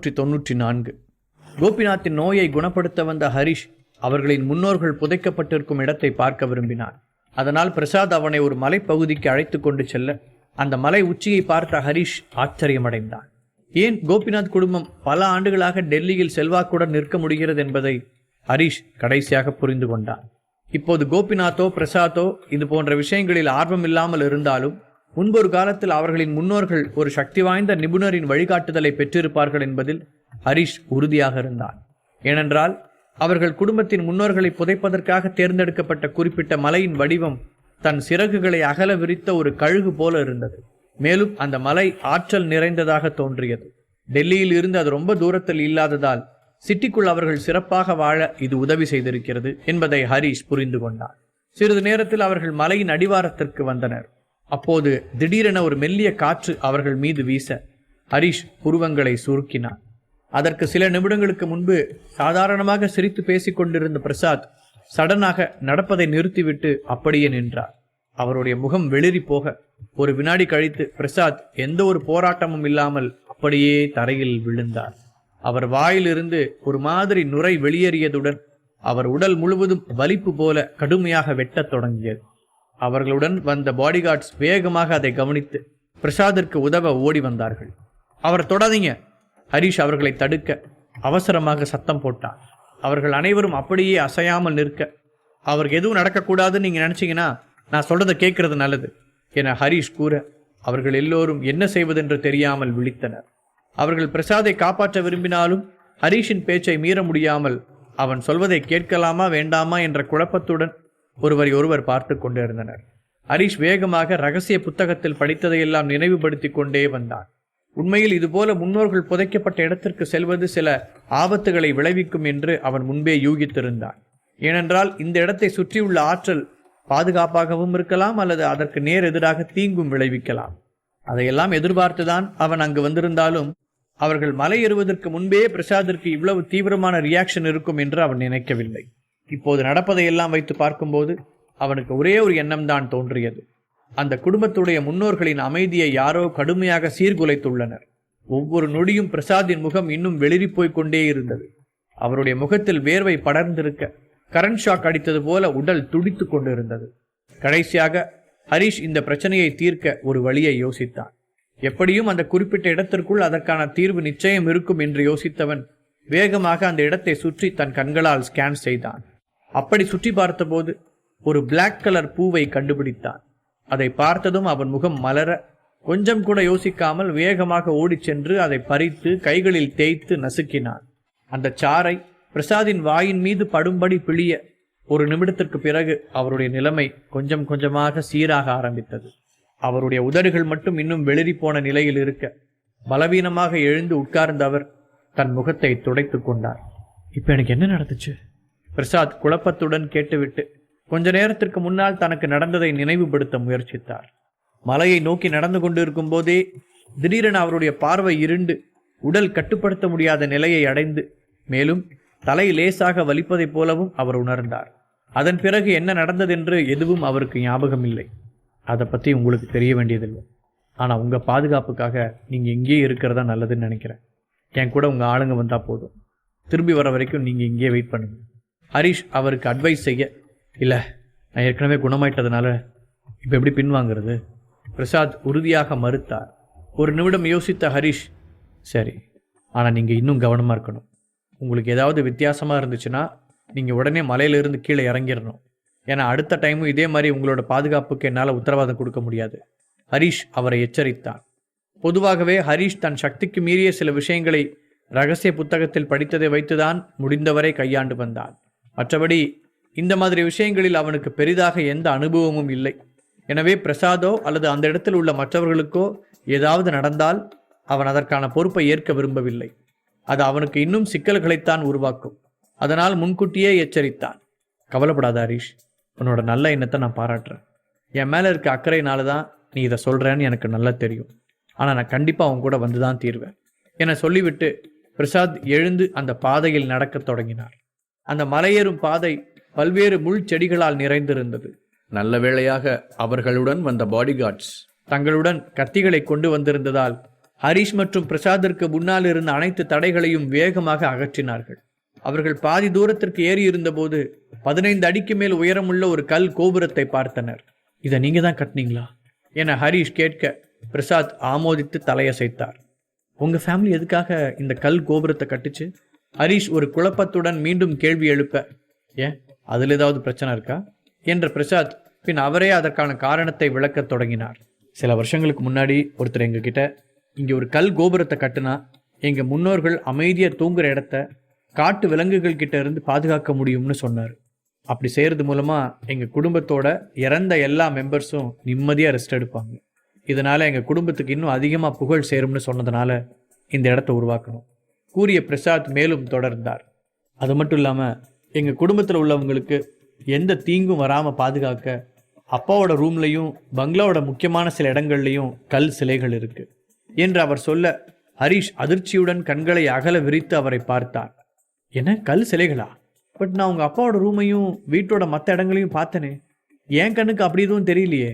694. கோபிநாத்தின் நோயை குணப்படுத்த வந்த ஹரிஷ் அவர்களின் முன்னோர்கள் புதைக்கப்பட்டிருக்கும் இடத்தை பார்க்க விரும்பினார். அதனால் பிரசாத் அவனை ஒரு மலைப்பகுதிக்கு அழைத்து கொண்டு செல்ல அந்த மலை உச்சியை பார்த்த ஹரிஷ் ஆச்சரியமடைந்தான். ஏன் கோபிநாத் குடும்பம் பல ஆண்டுகளாக டெல்லியில் செல்வாக்குடன் நிற்க முடிகிறது என்பதை ஹரிஷ் கடைசியாக புரிந்து கொண்டான். இப்போது கோபிநாத்தோ பிரசாத்தோ இது போன்ற விஷயங்களில் ஆர்வம் இல்லாமல் இருந்தாலும் முன்பொரு காலத்தில் அவர்களின் முன்னோர்கள் ஒரு சக்தி வாய்ந்த நிபுணரின் வழிகாட்டுதலை பெற்றிருப்பார்கள் என்பதில் ஹரிஷ் உறுதியாக இருந்தான். ஏனென்றால் அவர்கள் குடும்பத்தின் முன்னோர்களை புதைப்பதற்காக தேர்ந்தெடுக்கப்பட்ட குறிப்பிட்ட மலையின் வடிவம் தன் சிறகுகளை அகல விரித்த ஒரு கழுகு போல இருந்தது. மேலும் அந்த மலை ஆற்றல் நிறைந்ததாக தோன்றியது. டெல்லியில் இருந்து அது ரொம்ப தூரத்தில் இல்லாததால் சிட்டிக்குள் அவர்கள் சிறப்பாக வாழ இது உதவி செய்திருக்கிறது என்பதை ஹரிஷ் புரிந்து கொண்டார். சிறிது நேரத்தில் அவர்கள் மலையின் அடிவாரத்திற்கு வந்தனர். அப்போது திடீரென ஒரு மெல்லிய காற்று அவர்கள் மீது வீச ஹரிஷ் புருவங்களை சுருக்கினார். அதற்கு சில நிமிடங்களுக்கு முன்பு சாதாரணமாக சிரித்து பேசிக் கொண்டிருந்த பிரசாத் சடனாக நடப்பதை நிறுத்திவிட்டு அப்படியே நின்றார். அவருடைய முகம் வெளிரி போக ஒரு வினாடி கழித்து பிரசாத் எந்த ஒரு போராட்டமும் இல்லாமல் அப்படியே தரையில் விழுந்தார். அவர் வாயிலிருந்து ஒரு மாதிரி நுரை வெளியேறியதுடன் அவர் உடல் முழுவதும் வலிப்பு போல கடுமையாக வெட்டத் தொடங்கியது. அவர்களுடன் வந்த பாடிகார்ட்ஸ் வேகமாக அதை கவனித்து பிரசாத்திற்கு உதவ ஓடி வந்தார்கள். அவர் தொடாதீங்க, ஹரிஷ் அவர்களை தடுக்க அவசரமாக சத்தம் போட்டார். அவர்கள் அனைவரும் அப்படியே அசையாமல் நிற்க, அவருக்கு எதுவும் நடக்கக்கூடாதுன்னு நீங்கள் நினச்சிங்கன்னா நான் சொல்றதை கேட்கறது நல்லது என ஹரிஷ் கூற அவர்கள் எல்லோரும் என்ன செய்வதென்று தெரியாமல் விழித்தனர். அவர்கள் பிரசாதை காப்பாற்ற விரும்பினாலும் ஹரிஷின் பேச்சை மீற முடியாமல் அவன் சொல்வதை கேட்கலாமா வேண்டாமா என்ற குழப்பத்துடன் ஒருவரை ஒருவர் பார்த்து கொண்டிருந்தனர். ஹரிஷ் வேகமாக ரகசிய புத்தகத்தில் படித்ததையெல்லாம் நினைவுபடுத்தி கொண்டே வந்தான். உண்மையில் இதுபோல முன்னோர்கள் புதைக்கப்பட்ட இடத்திற்கு செல்வது சில ஆபத்துகளை விளைவிக்கும் என்று அவன் முன்பே யூகித்திருந்தான். ஏனென்றால் இந்த இடத்தை சுற்றியுள்ள ஆற்றல் பாதுகாப்பாகவும் இருக்கலாம் அல்லது அதற்கு நேர் எதிராக தீங்கும் விளைவிக்கலாம். அதையெல்லாம் எதிர்பார்த்துதான் அவன் அங்கு வந்திருந்தாலும் அவர்கள் மலை ஏறுவதற்கு முன்பே பிரசாத்திற்கு இவ்வளவு தீவிரமான ரியாக்ஷன் இருக்கும் என்று அவன் நினைக்கவில்லை. இப்போது நடப்பதையெல்லாம் வைத்து பார்க்கும்போது அவனுக்கு ஒரே ஒரு எண்ணம் தான் தோன்றியது. அந்த குடும்பத்துடைய முன்னோர்களின் அமைதியை யாரோ கடுமையாக சீர்குலைத்துள்ளனர். ஒவ்வொரு நொடியும் பிரசாத்தின் முகம் இன்னும் வெளிரிப்போய் கொண்டே இருந்தது. அவருடைய முகத்தில் வேர்வை படர்ந்திருக்க கரண்ட் ஷாக் அடித்தது போல உடல் துடித்து கொண்டிருந்தது. கடைசியாக ஹரிஷ் இந்த பிரச்சனையை தீர்க்க ஒரு வழியை யோசித்தான். எப்படியும் அந்த குறிப்பிட்ட இடத்திற்குள் அதற்கான தீர்வு நிச்சயம் இருக்கும் என்று யோசித்தவன் வேகமாக அந்த இடத்தை சுற்றி தன் கண்களால் ஸ்கேன் செய்தான். அப்படி சுற்றி பார்த்தபோது ஒரு பிளாக் கலர் பூவை கண்டுபிடித்தான். அதை பார்த்ததும் அவன் முகம் மலர கொஞ்சம் கூட யோசிக்காமல் வேகமாக ஓடிச் சென்று அதை பறித்து கைகளில் தேய்த்து நசுக்கினான். அந்த சாறை பிரசாதின் வாயின் மீது படும்படி பிழிய ஒரு நிமிடத்திற்கு பிறகு அவருடைய நிலைமை கொஞ்சம் கொஞ்சமாக சீராக ஆரம்பித்தது. அவருடைய உதடுகள் மட்டும் இன்னும் வெளிரி போன நிலையில் இருக்க பலவீனமாக எழுந்து உட்கார்ந்த அவர் தன் முகத்தை துடைத்து கொண்டார். இப்ப எனக்கு என்ன நடந்துச்சு? பிரசாத் குழப்பத்துடன் கேட்டுவிட்டு கொஞ்ச நேரத்திற்கு முன்னால் தனக்கு நடந்ததை நினைவுபடுத்த முயற்சித்தார். மலையை நோக்கி நடந்து கொண்டிருக்கும் போதே திடீரென அவருடைய பார்வை இருண்டு உடல் கட்டுப்படுத்த முடியாத நிலையை அடைந்து மேலும் தலை லேசாக வலிப்பதைப் போலவும் அவர் உணர்ந்தார். அதன் பிறகு என்ன நடந்ததென்று எதுவும் அவருக்கு ஞாபகம் இல்லை. அதை பற்றி உங்களுக்கு தெரிய வேண்டியதில்லை. ஆனால் உங்கள் பாதுகாப்புக்காக நீங்கள் இங்கேயே இருக்கிறதா நல்லதுன்னு நினைக்கிறேன். என் கூட உங்கள் ஆளுங்க வந்தால் போதும். திரும்பி வர வரைக்கும் நீங்கள் இங்கேயே வெயிட் பண்ணுங்க. ஹரிஷ் அவருக்கு அட்வைஸ் செய்ய, இல்லை நான் ஏற்கனவே குணமாயிட்டதுனால இப்போ எப்படி பின்வாங்கிறது? பிரசாத் உறுதியாக மறுத்தார். ஒரு நிமிடம் யோசித்த ஹரிஷ், சரி, ஆனால் நீங்கள் இன்னும் கவனமாக இருக்கணும். உங்களுக்கு ஏதாவது வித்தியாசமாக இருந்துச்சுன்னா நீங்கள் உடனே மலையிலிருந்து கீழே இறங்கிடணும். ஏன்னா அடுத்த டைமும் இதே மாதிரி உங்களோட பாதுகாப்புக்கு என்னால் உத்தரவாதம் கொடுக்க முடியாது. ஹரிஷ் அவரை எச்சரித்தான். பொதுவாகவே ஹரிஷ் தன் சக்திக்கு மீறிய சில விஷயங்களை ரகசிய புத்தகத்தில் படித்ததை வைத்துதான் முடிந்தவரை கையாண்டு வந்தான். மற்றபடி இந்த மாதிரி விஷயங்களில் அவனுக்கு பெரிதாக எந்த அனுபவமும் இல்லை. எனவே பிரசாதோ அல்லது அந்த இடத்தில் உள்ள மற்றவர்களுக்கோ ஏதாவது நடந்தால் அவன் அதற்கான பொறுப்பை ஏற்க விரும்பவில்லை. அது அவனுக்கு இன்னும் சிக்கல்களைத்தான் உருவாக்கும். அதனால் முன்கூட்டியே எச்சரித்தான். கவலைப்படாத ஹரிஷ், உன்னோட நல்ல எண்ணத்தை நான் பாராட்டுறேன். என் மேலே இருக்க அக்கறையினால தான் நீ இதை சொல்கிறேன்னு எனக்கு நல்லா தெரியும். ஆனால் நான் கண்டிப்பாக அவன் கூட வந்து தான் தீர்வேன் என சொல்லிவிட்டு பிரசாத் எழுந்து அந்த பாதையில் நடக்கத் தொடங்கினார். அந்த மலையேறும் பாதை பல்வேறு முள் செடிகளால் நிறைந்திருந்தது. நல்ல வேளையாக அவர்களுடன் வந்த பாடிகார்ட்ஸ் தங்களுடன் கத்திகளை கொண்டு வந்திருந்ததால் ஹரிஷ் மற்றும் பிரசாத்திற்கு முன்னால் இருந்த அனைத்து தடைகளையும் வேகமாக அகற்றினார்கள். அவர்கள் பாதி தூரத்திற்கு ஏறி இருந்தபோது 15 அடிக்கு மேல் உயரமுள்ள ஒரு கல் கோபுரத்தை பார்த்தனர். இதை நீங்க தான் கட்டினீங்களா என ஹரிஷ் கேட்க பிரசாத் ஆமோதித்து தலையசைத்தார். உங்க ஃபேமிலி எதுக்காக இந்த கல் கோபுரத்தை கட்டுச்சு? ஹரிஷ் ஒரு குழப்பத்துடன் மீண்டும் கேள்வி எழுப்ப, ஏன் அதில் ஏதாவது பிரச்சனை இருக்கா என்ற பிரசாத் பின் அவரே அதற்கான காரணத்தை விளக்கத் தொடங்கினார். சில வருஷங்களுக்கு முன்னாடி ஒருத்தர் எங்ககிட்ட இங்கே ஒரு கல் கோபுரத்தை கட்டுனா எங்கள் முன்னோர்கள் அமைதியாக தூங்குற இடத்த காட்டு விலங்குகள் கிட்ட இருந்து பாதுகாக்க முடியும்னு சொன்னார். அப்படி செய்கிறது மூலமாக எங்கள் குடும்பத்தோட இறந்த எல்லா மெம்பர்ஸும் நிம்மதியாக ரெஸ்ட் எடுப்பாங்க. இதனால் எங்கள் குடும்பத்துக்கு இன்னும் அதிகமாக புகழ் சேரும்னு சொன்னதுனால இந்த இடத்த உருவாக்கணும் கூறிய பிரசாத் மேலும் தொடர்ந்தார். அது மட்டும் இல்லாமல் எங்கள் குடும்பத்தில் உள்ளவங்களுக்கு எந்த தீங்கும் வராமல் பாதுகாக்க அப்பாவோட ரூம்லையும் பங்களாவோட முக்கியமான சில இடங்கள்லையும் கல் சிலைகள் இருக்கு என்று அவர் சொல்ல ஹரிஷ் அதிர்ச்சியுடன் கண்களை அகல விரித்து அவரை பார்த்தார். என்ன கல் சிலைகளா? பட் நான் உங்கள் அப்பாவோட ரூமையும் வீட்டோட மற்ற இடங்களையும் பார்த்தனே, என் கண்ணுக்கு அப்படி எதுவும் தெரியலையே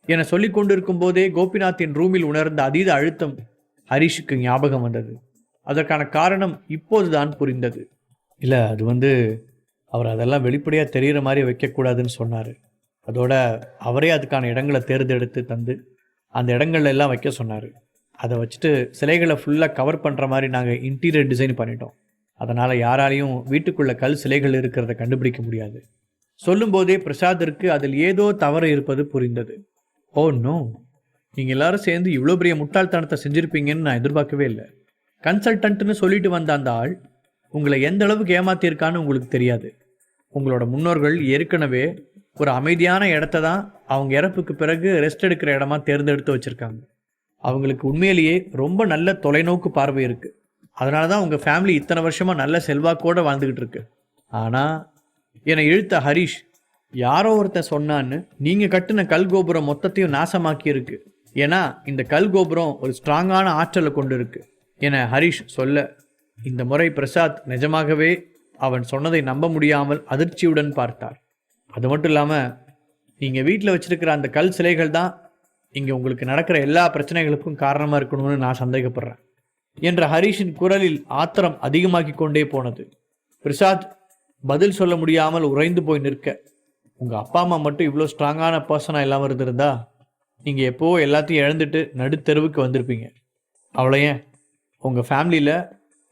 என சொல்லி கொண்டிருக்கும் போதே கோபிநாத்தின் ரூமில் உணர்ந்த அதீத அழுத்தம் ஹரிஷுக்கு ஞாபகம் வந்தது. அதற்கான காரணம் இப்போதுதான் புரிந்தது. இல்லை, அது அவர் அதெல்லாம் வெளிப்படையாக தெரிகிற மாதிரி வைக்கக்கூடாதுன்னு சொன்னார். அதோட அவரே அதுக்கான இடங்களை தேர்ந்தெடுத்து தந்து அந்த இடங்கள்ல எல்லாம் வைக்க சொன்னார். அதை வச்சுட்டு சிலைகளை ஃபுல்லாக கவர் பண்ணுற மாதிரி நாங்கள் இன்டீரியர் டிசைன் பண்ணிட்டோம். அதனால் யாராலையும் வீட்டுக்குள்ளே கல் சிலைகள் இருக்கிறத கண்டுபிடிக்க முடியாது. சொல்லும்போதே பிரசாத்திற்கு அதில் ஏதோ தவறு இருப்பது புரிந்தது. ஓ நோ, நீங்கள் எல்லாரும் சேர்ந்து இவ்வளோ பெரிய முட்டாள்தனத்தை செஞ்சுருப்பீங்கன்னு நான் எதிர்பார்க்கவே இல்லை. கன்சல்டன்ட்னு சொல்லிட்டு வந்த அந்த ஆள் உங்களை எந்த அளவுக்கு ஏமாத்தியிருக்கான்னு உங்களுக்கு தெரியாது. உங்களோட முன்னோர்கள் ஏற்கனவே ஒரு அமைதியான இடத்த தான் அவங்க இறப்புக்கு பிறகு ரெஸ்ட் எடுக்கிற இடமா தேர்ந்தெடுத்து வச்சுருக்காங்க. அவங்களுக்கு உண்மையிலேயே ரொம்ப நல்ல தொலைநோக்கு பார்வை இருக்குது. அதனால தான் உங்கள் ஃபேமிலி இத்தனை வருஷமாக நல்ல செல்வாக்கோடு வாழ்ந்துக்கிட்டு இருக்கு. ஆனால் என்னை இழுத்த ஹரிஷ் யாரோ ஒருத்தன் சொன்னான்னு நீங்கள் கட்டின கல் கோபுரம் மொத்தத்தையும் நாசமாக்கி இருக்கு. ஏன்னா இந்த கல் கோபுரம் ஒரு ஸ்ட்ராங்கான ஆற்றலை கொண்டு இருக்கு என ஹரிஷ் சொல்ல, இந்த முறை பிரசாத் நிஜமாகவே அவன் சொன்னதை நம்ப முடியாமல் அதிர்ச்சியுடன் பார்த்தார். அது மட்டும் இல்லாமல் நீங்கள் வீட்டில் வச்சிருக்கிற அந்த கல் சிலைகள் தான் இங்கே உங்களுக்கு நடக்கிற எல்லா பிரச்சனைகளுக்கும் காரணமாக இருக்கணும்னு நான் சந்தேகப்படுறேன் என்ற ஹரிஷின் குரலில் ஆத்திரம் அதிகமாகி கொண்டே போனது. பிரசாத் பதில் சொல்ல முடியாமல் உறைந்து போய் நிற்க, உங்கள் அப்பா அம்மா மட்டும் இவ்வளோ ஸ்ட்ராங்கான பர்சனாக இல்லாமல் இருந்திருந்தா நீங்கள் எப்போ எல்லாத்தையும் இழந்துட்டு நடுத்தெருவுக்கு வந்திருப்பீங்க. அவ்வளோ ஏன் உங்கள் ஃபேமிலியில்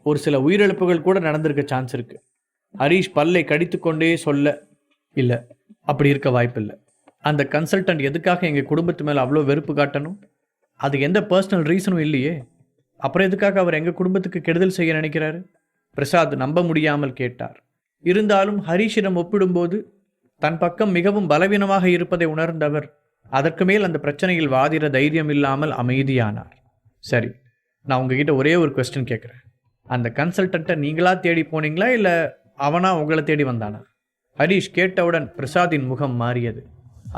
ஒரு சில உயிரிழப்புகள் கூட நடந்திருக்க சான்ஸ் இருக்குது. ஹரிஷ் பல்லை கடித்து கொண்டே சொல்ல, இல்லை அப்படி இருக்க வாய்ப்பில்லை. அந்த கன்சல்டன்ட் எதுக்காக எங்கள் குடும்பத்து மேலே அவ்வளோ வெறுப்பு காட்டணும்? அது எந்த பர்சனல் ரீசனும் இல்லையே. அப்புறம் எதுக்காக அவர் எங்கள் குடும்பத்துக்கு கெடுதல் செய்ய நினைக்கிறாரு? பிரசாத் நம்ப முடியாமல் கேட்டார். இருந்தாலும் ஹரிஷிடம் ஒப்பிடும்போது தன் பக்கம் மிகவும் பலவீனமாக இருப்பதை உணர்ந்தவர் அதற்கு மேல் அந்த பிரச்சனையில் வாதிட தைரியம் இல்லாமல் அமைதியானார். சரி, நான் உங்ககிட்ட ஒரே ஒரு கொஸ்டின் கேட்குறேன். அந்த கன்சல்டண்ட்டை நீங்களா தேடி போனீங்களா இல்லை அவனா உங்களை தேடி வந்தானா? ஹரிஷ் கேட்டவுடன் பிரசாத்தின் முகம் மாறியது.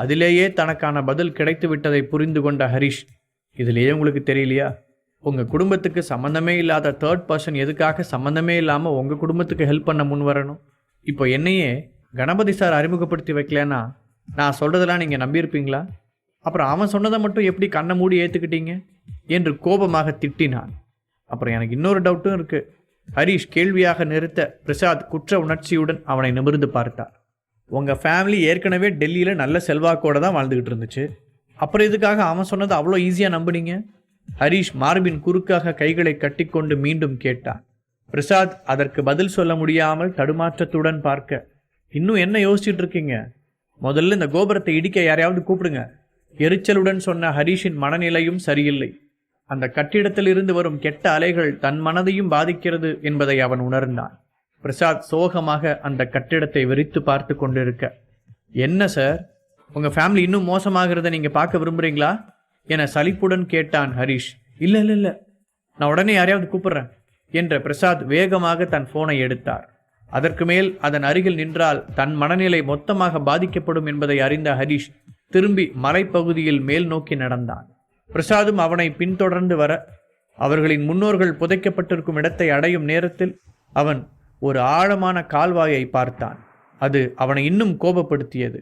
அதிலேயே தனக்கான பதில் கிடைத்து விட்டதை புரிந்து கொண்ட ஹரிஷ், இதிலேயே உங்களுக்கு தெரியலையா? உங்கள் குடும்பத்துக்கு சம்மந்தமே இல்லாத தேர்ட் பர்சன் எதுக்காக சம்மந்தமே இல்லாமல் உங்கள் குடும்பத்துக்கு ஹெல்ப் பண்ண முன் வரணும்? இப்போ என்னையே கணபதி சார் அறிமுகப்படுத்தி வைக்கலன்னா நான் சொல்கிறதெல்லாம் நீங்கள் நம்பியிருப்பீங்களா? அப்புறம் அவன் சொன்னதை மட்டும் எப்படி கண்ணை மூடி ஏற்றுக்கிட்டீங்க என்று கோபமாக திட்டினான். அப்புறம் எனக்கு இன்னொரு டவுட்டும் இருக்குது. ஹரிஷ் கேள்வியாக நிறுத்த பிரசாத் குற்ற உணர்ச்சியுடன் அவனை நிமிர்ந்து பார்த்தார். உங்கள் ஃபேமிலி ஏற்கனவே டெல்லியில் நல்ல செல்வாக்கோடு தான் வாழ்ந்துக்கிட்டு இருந்துச்சு. அப்புறம் இதுக்காக அவன் சொன்னதை அவ்வளோ ஈஸியாக நம்புனீங்க? ஹரிஷ் மார்பின் குறுக்காக கைகளை கட்டிக்கொண்டு மீண்டும் கேட்டான். பிரசாத் அதற்கு பதில் சொல்ல முடியாமல் தடுமாற்றத்துடன் பார்க்க, இன்னும் என்ன யோசிச்சுட்டு இருக்கீங்க? முதல்ல இந்த கோபுரத்தை இடிக்க யாரையாவது கூப்பிடுங்க. எரிச்சலுடன் சொன்ன ஹரிஷின் மனநிலையும் சரியில்லை. அந்த கட்டிடத்தில் இருந்து வரும் கெட்ட அலைகள் தன் மனதையும் பாதிக்கிறது என்பதை அவன் உணர்ந்தான். பிரசாத் சோகமாக அந்த கட்டிடத்தை வெறித்து பார்த்து கொண்டிருக்க, என்ன சார், உங்கள் ஃபேமிலி இன்னும் மோசமாகிறத நீங்கள் பார்க்க விரும்புகிறீங்களா என சலிப்புடன் கேட்டான் ஹரிஷ். இல்லை இல்லை இல்லை, நான் உடனே யாரையாவது கூப்பிட்றேன் என்ற பிரசாத் வேகமாக தன் ஃபோனை எடுத்தார். அதற்கு மேல் அதன் அருகில் நின்றால் தன் மனநிலை மொத்தமாக பாதிக்கப்படும் என்பதை அறிந்த ஹரிஷ் திரும்பி மலைப்பகுதியில் மேல் நோக்கி நடந்தான். பிரசாதும் அவனை பின்தொடர்ந்து வர அவர்களின் முன்னோர்கள் புதைக்கப்பட்டிருக்கும் இடத்தை அடையும் நேரத்தில் அவன் ஒரு ஆழமான கால்வாயை பார்த்தான். அது அவனை இன்னும் கோபப்படுத்தியது.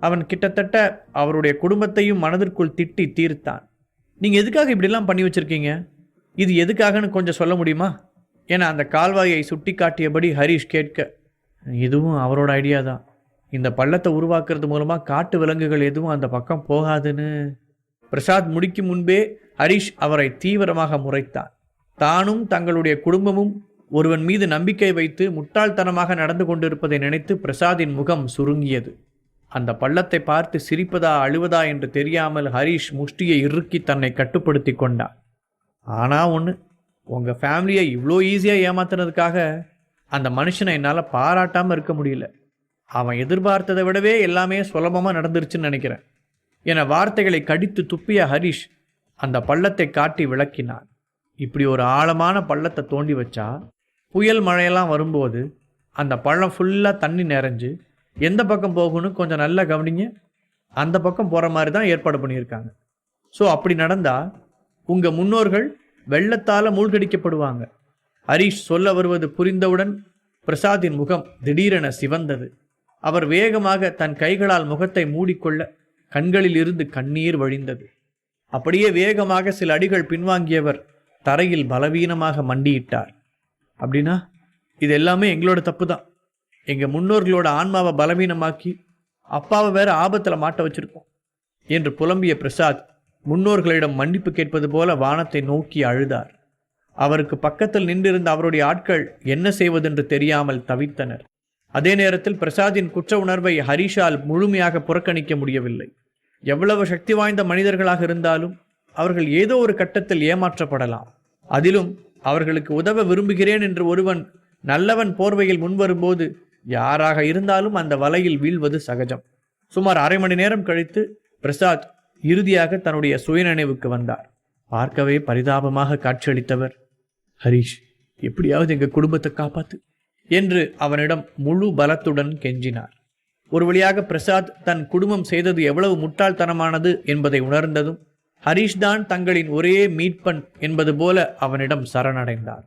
அவன் கிட்டத்தட்ட அவருடைய குடும்பத்தையும் மனதிற்குள் திட்டி தீர்த்தான். நீங்கள் எதுக்காக இப்படிலாம் பண்ணி வச்சிருக்கீங்க? இது எதுக்காகன்னு கொஞ்சம் சொல்ல முடியுமா என அந்த கால்வாயை சுட்டி காட்டியபடி ஹரிஷ் கேட்க, இதுவும் அவரோட ஐடியா தான். இந்த பள்ளத்தை உருவாக்குறது மூலமாக காட்டு விலங்குகள் எதுவும் அந்த பக்கம் போகாதுன்னு பிரசாத் முடிக்கும் முன்பே ஹரிஷ் அவரை தீவிரமாக முறைத்தான். தானும் தங்களுடைய குடும்பமும் ஒருவன் மீது நம்பிக்கை வைத்து முட்டாள்தனமாக நடந்து கொண்டிருப்பதை நினைத்து பிரசாதின் முகம் சுருங்கியது. அந்த பள்ளத்தை பார்த்து சிரிப்பதா அழுவதா என்று தெரியாமல் ஹரிஷ் முஷ்டியை இறுக்கி தன்னை கட்டுப்படுத்தி கொண்டான். ஆனால் ஒன்று, உங்கள் ஃபேமிலியை இவ்வளோ ஈஸியாக ஏமாத்துனதுக்காக அந்த மனுஷனை என்னால் பாராட்டாமல் இருக்க முடியல. அவன் எதிர்பார்த்ததை விடவே எல்லாமே சுலபமாக நடந்துருச்சுன்னு நினைக்கிறேன் என வார்த்தைகளை கடித்து துப்பிய ஹரிஷ் அந்த பள்ளத்தை காட்டி விளக்கினான். இப்படி ஒரு ஆழமான பள்ளத்தை தோண்டி வச்சா புயல் மழையெல்லாம் வரும்போது அந்த பள்ளம் ஃபுல்லாக தண்ணி நிறைஞ்சு எந்த பக்கம் போகணும்னு கொஞ்சம் நல்லா கவனிங்க. அந்த பக்கம் போகிற மாதிரி தான் ஏற்பாடு பண்ணியிருக்காங்க. ஸோ அப்படி நடந்தால் உங்கள் முன்னோர்கள் வெள்ளத்தால் மூழ்கடிக்கப்படுவாங்க. ஹரிஷ் சொல்ல வருவது புரிந்தவுடன் பிரசாத்தின் முகம் திடீரென சிவந்தது. அவர் வேகமாக தன் கைகளால் முகத்தை மூடிக்கொள்ள கண்களில் இருந்து கண்ணீர் வழிந்தது. அப்படியே வேகமாக சில அடிகள் பின்வாங்கியவர் தரையில் பலவீனமாக மண்டியிட்டார். அப்படின்னா இது எல்லாமே எங்களோட தப்பு தான். எங்கள் முன்னோர்களோட ஆன்மாவை பலவீனமாக்கி அப்பாவை வேற ஆபத்தில் மாட்ட வச்சிருக்கோம் என்று புலம்பிய பிரசாத் முன்னோர்களிடம் மன்னிப்பு கேட்பது போல வானத்தை நோக்கி அழுதார். அவருக்கு பக்கத்தில் நின்றிருந்த அவருடைய ஆட்கள் என்ன செய்வதென்று தெரியாமல் தவித்தனர். அதே நேரத்தில் பிரசாத்தின் குற்ற உணர்வை ஹரிஷால் முழுமையாக புறக்கணிக்க முடியவில்லை. எவ்வளவு சக்தி வாய்ந்த மனிதர்களாக இருந்தாலும் அவர்கள் ஏதோ ஒரு கட்டத்தில் ஏமாற்றப்படலாம். அதிலும் அவர்களுக்கு உதவ விரும்புகிறேன் என்று ஒருவன் நல்லவன் போர்வையில் முன்வரும்போது யாராக இருந்தாலும் அந்த வலையில் வீழ்வது சகஜம். சுமார் அரை மணி நேரம் கழித்து பிரசாத் இறுதியாக தன்னுடைய சுயநினைவுக்கு வந்தார். பார்க்கவே பரிதாபமாக காட்சியளித்தவர், ஹரிஷ், எப்படியாவது எங்கள் குடும்பத்தை காப்பாத்து என்று அவனிடம் முழு பலத்துடன் கெஞ்சினார். ஒரு வழியாக பிரசாத் தன் குடும்பம் செய்தது எவ்வளவு முட்டாள்தனமானது என்பதை உணர்ந்ததும் ஹரிஷ் தான் தங்களின் ஒரே மீட்பன் என்பது போல அவனிடம் சரணடைந்தார்.